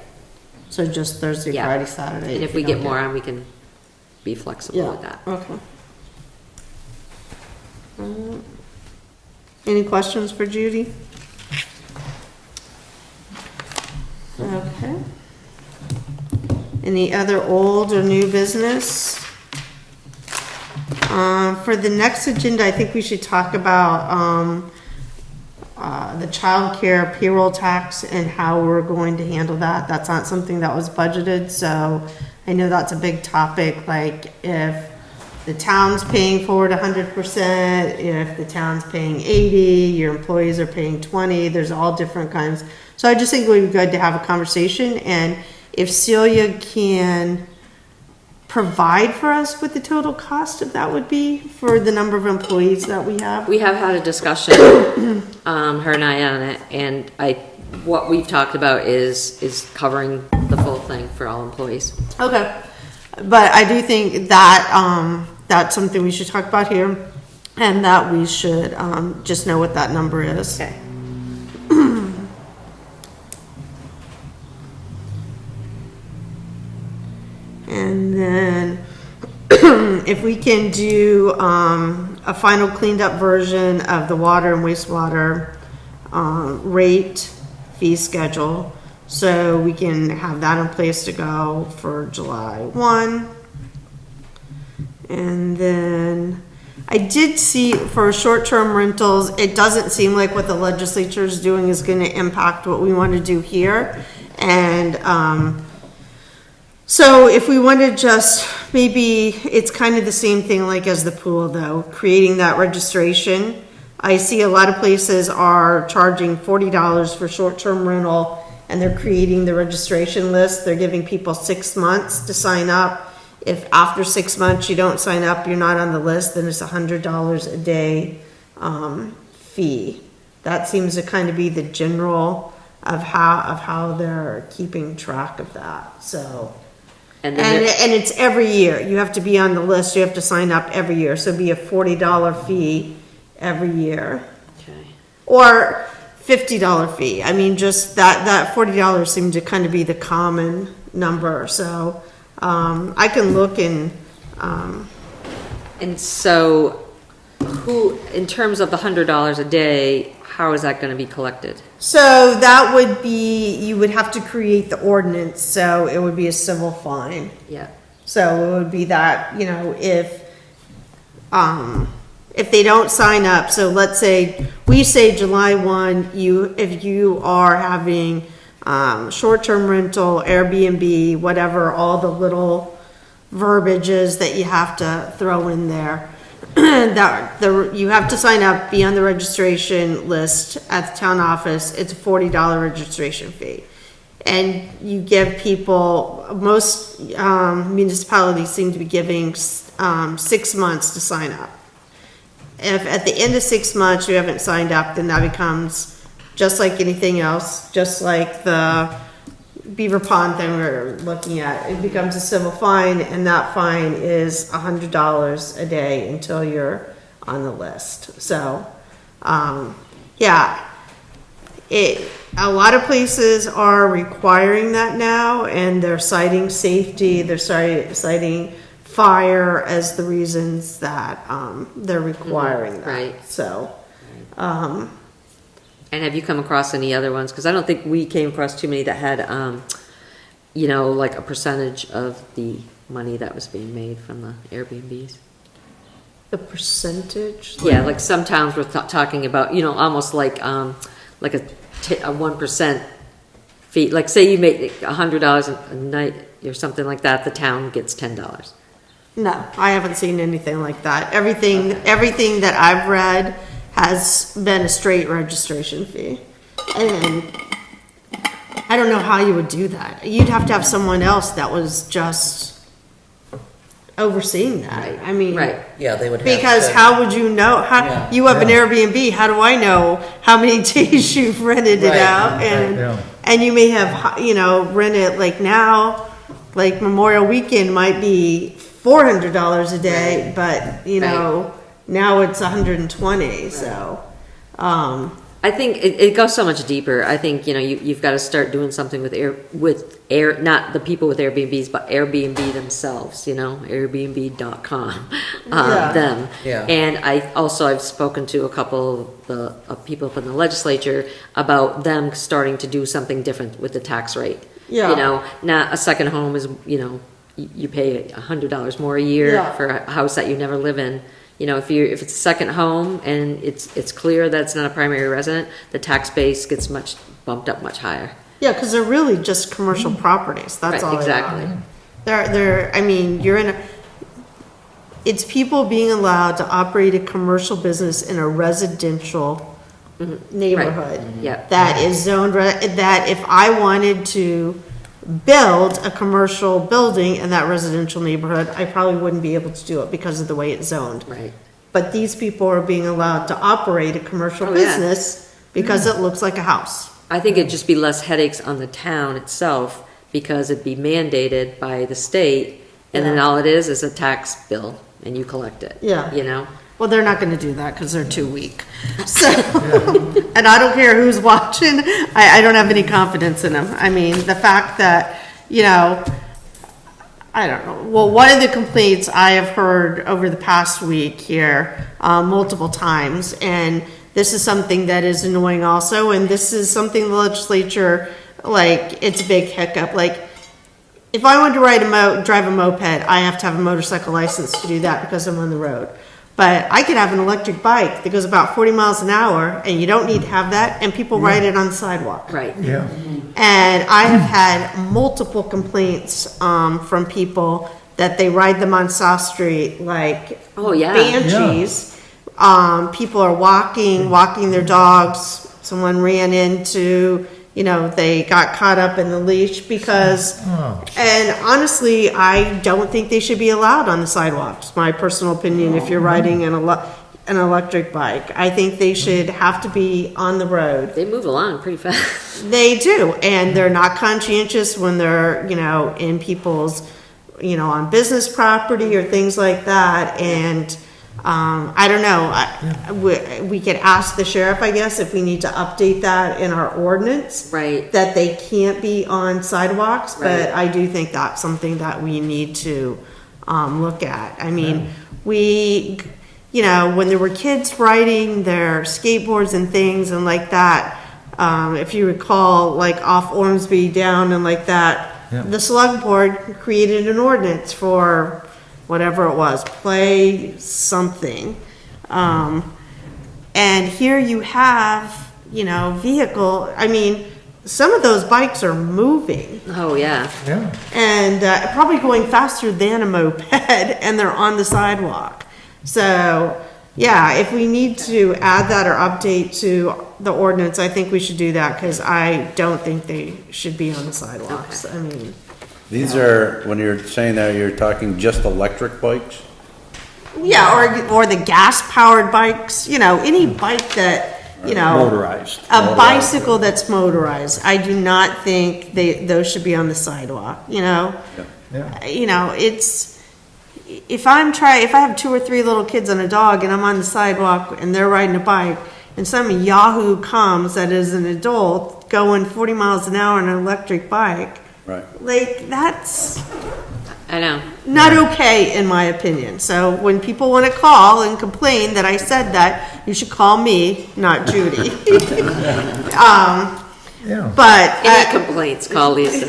so just Thursday, Yeah. Friday, Saturday? And if you we get don't more on, we can be flexible Yeah, with that. okay. Any questions for Judy? Okay. Any other old or new business? For the next agenda, I think we should talk about, the childcare payroll tax and how we're going to handle that. That's not something that was budgeted, so I know that's a big topic, like if the town's paying for it 100%, if the town's paying 80, your employees are paying 20, there's all different kinds. So I just think it would be good to have a conversation, and if Celia can provide for us what the total cost of that would be for the number of employees that we have. We have had a discussion, her and I on it, and what we've talked about is covering the full thing for all employees. Okay, but I do think that, that's something we should talk about here, and that we should, just know what that number is. Okay. And then, if we can do, a final cleaned up version of the water and wastewater, rate fee schedule, so we can have that in place to go for July 1. And then, I did see for short-term rentals, it doesn't seem like what the legislature is doing is gonna impact what we wanna do here. And, so if we want to just, maybe, it's kind of the same thing like as the pool though, creating that registration. I see a lot of places are charging $40 for short-term rental and they're creating the registration list. They're giving people 6 months to sign up. If after 6 months you don't sign up, you're not on the list, then it's $100 a day, fee. That seems to kind of be the general of how they're keeping track of that, so. And And, then, and it's every year. You have to be on the list. You have to sign up every year. So it'd be a $40 fee every year. okay. Or $50 fee. I mean, just that $40 seemed to kind of be the common number. So, I can look and, And so, who, in terms of the $100 a day, how is that gonna be collected? so that would be, you would have to create the ordinance. So it would be a civil fine. Yeah, So it would be that, you know, if they don't sign up, so let's say, we say July 1, if you are having, short-term rental, Airbnb, whatever, all the little verbiages that you have to throw in there, you have to sign up, be on the registration list at the town office. It's a $40 registration fee. And you give people, most municipalities seem to be giving 6 months to sign up. If at the end of 6 months you haven't signed up, then that becomes just like anything else, just like the Beaver Pond thing we're looking at. It becomes a civil fine, and that fine is $100 a day until you're on the list. So, yeah. A lot of places are requiring that now, and they're citing safety, they're citing fire as the reasons that, they're requiring that. right. So, and have you come across any other ones? Because I don't think we came across too many that had, you know, like a percentage of the money that was being made from the Airbnbs. the percentage? Yeah, like some towns were talking about, you know, almost like a 1% fee. Like say you make $100 a night or something like that, the town gets $10. No, I haven't seen anything like that. Everything that I've read has been a straight registration fee. And I don't know how you would do that. You'd have to have someone else that was just overseeing that. I mean, Right. Yeah, they would have because to- how would you know? Yeah. You have an Airbnb, how do I know how many days you've rented it Right. out? Yeah. And you may have, you know, rented, like now, like Memorial Weekend might be $400 a day, but, you know, now it's 120, so, I think it goes so much deeper. I think, you know, you've got to start doing something with not the people with Airbnbs, but Airbnb themselves, you know, Airbnb.com, Yeah. them. Yeah. And I've spoken to a couple of people from the legislature about them starting to do something different with the tax rate. Yeah. You know, not a second home is, you know, you pay $100 more a year Yeah. for a house that you never live in. You know, if it's a second home and it's clear that it's not a primary resident, the tax base gets bumped up much higher. yeah, because they're really just commercial properties, that's Right, all they exactly. are. They're, I mean, it's people being allowed to operate a commercial business in a residential neighborhood. Yeah. That is zoned, that if I wanted to build a commercial building in that residential neighborhood, I probably wouldn't be able to do it because of the way it's zoned. Right. But these people are being allowed to operate a commercial Oh, yeah. business because it looks like a house. I think it'd just be less headaches on the town itself because it'd be mandated by the state, and then Yeah. all it is a tax bill and you collect it. Yeah. You know? Well, they're not gonna do that because they're too weak. So, and I don't care who's watching, I don't have any confidence in them. I mean, the fact that, you know, I don't know. Well, one of the complaints I have heard over the past week here, multiple times, and this is something that is annoying also, and this is something the legislature, like, it's a big hiccup. Like, if I wanted to drive a moped, I have to have a motorcycle license to do that because I'm on the road. But I could have an electric bike that goes about 40 miles an hour, and you don't need to have that, and people ride it on the sidewalk. Right. Yeah, And I have had multiple complaints from people that they ride them on South Street like Oh, yeah. banshees. People are walking their dogs. Someone ran into, they got caught up in the leash because, and honestly, I don't think they should be allowed on the sidewalks. My personal opinion, if you're riding an electric bike, I think they should have to be on the road. They move along pretty fast. They do, and they're not conscientious when they're, in people's, on business property or things like that. And I don't know, we could ask the sheriff, I guess, if we need to update that in our ordinance. Right. That they can't be on sidewalks, but Right. I do think that's something that we need to look at. I mean, when there were kids riding their skateboards and things and like that, if you recall, like off Ormsby down and like that, the select board created an ordinance for whatever it was, play something. And here you have, vehicle, I mean, some of those bikes are moving Oh, yeah. yeah. and probably going faster than a moped, and they're on the sidewalk. So, yeah, if we need to add that or update to the ordinance, I think we should do that, because I don't think they should be on the sidewalks. I mean, These are, when you're saying that, you're talking just electric bikes? yeah, or the gas-powered bikes, any bike that, Motorized. a bicycle that's motorized. I do not think those should be on the sidewalk, Yeah. It's, if I have 2 or 3 little kids and a dog and I'm on the sidewalk and they're riding a bike and some yahoo comes that is an adult going 40 miles an hour on an electric bike, Right. like, that's I know. not okay in my opinion. So when people want to call and complain that I said that, you should call me, not Judy. Yeah. But Any complaints, call Lisa.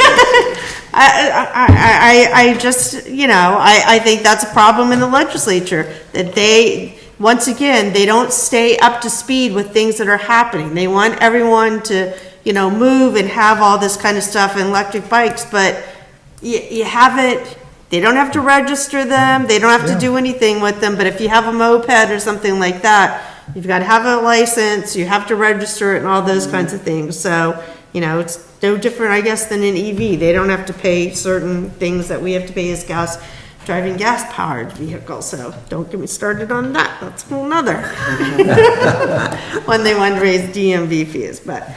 I just, I think that's a problem in the legislature, that they, once again, they don't stay up to speed with things that are happening. They want everyone to, move and have all this kind of stuff in electric bikes, but you have it, they don't have to register them, they don't have to do anything with them, but if you have a moped or something like that, you've got to have a license, you have to register it and all those kinds of things. So, it's no different, I guess, than an EV. They don't have to pay certain things that we have to pay as driving gas-powered vehicles. So don't get me started on that. That's a whole nother. When they want to raise DMV fees. But,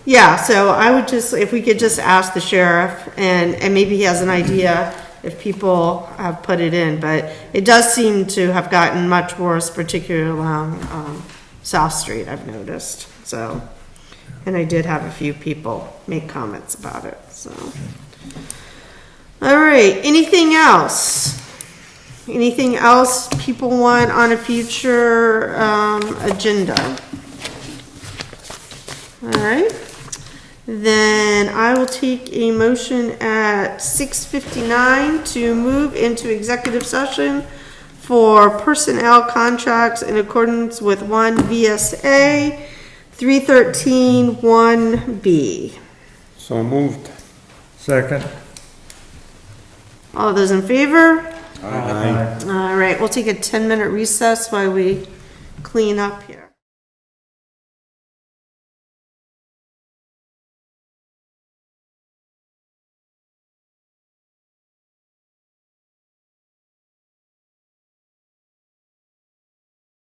yeah, so I would just, if we could just ask the sheriff, and maybe he has an idea if people have put it in, but it does seem to have gotten much worse, particularly along South Street, I've noticed. So, and I did have a few people make comments about it, so. All right, anything else? Anything else people want on a future agenda? All right. Then I will take a motion at 6:59 to move into executive session for personnel contracts in accordance with 1 V.S.A. 313(1)B. So moved. Second. All those in favor? Aye. All right, we'll take a 10-minute recess while we clean up here.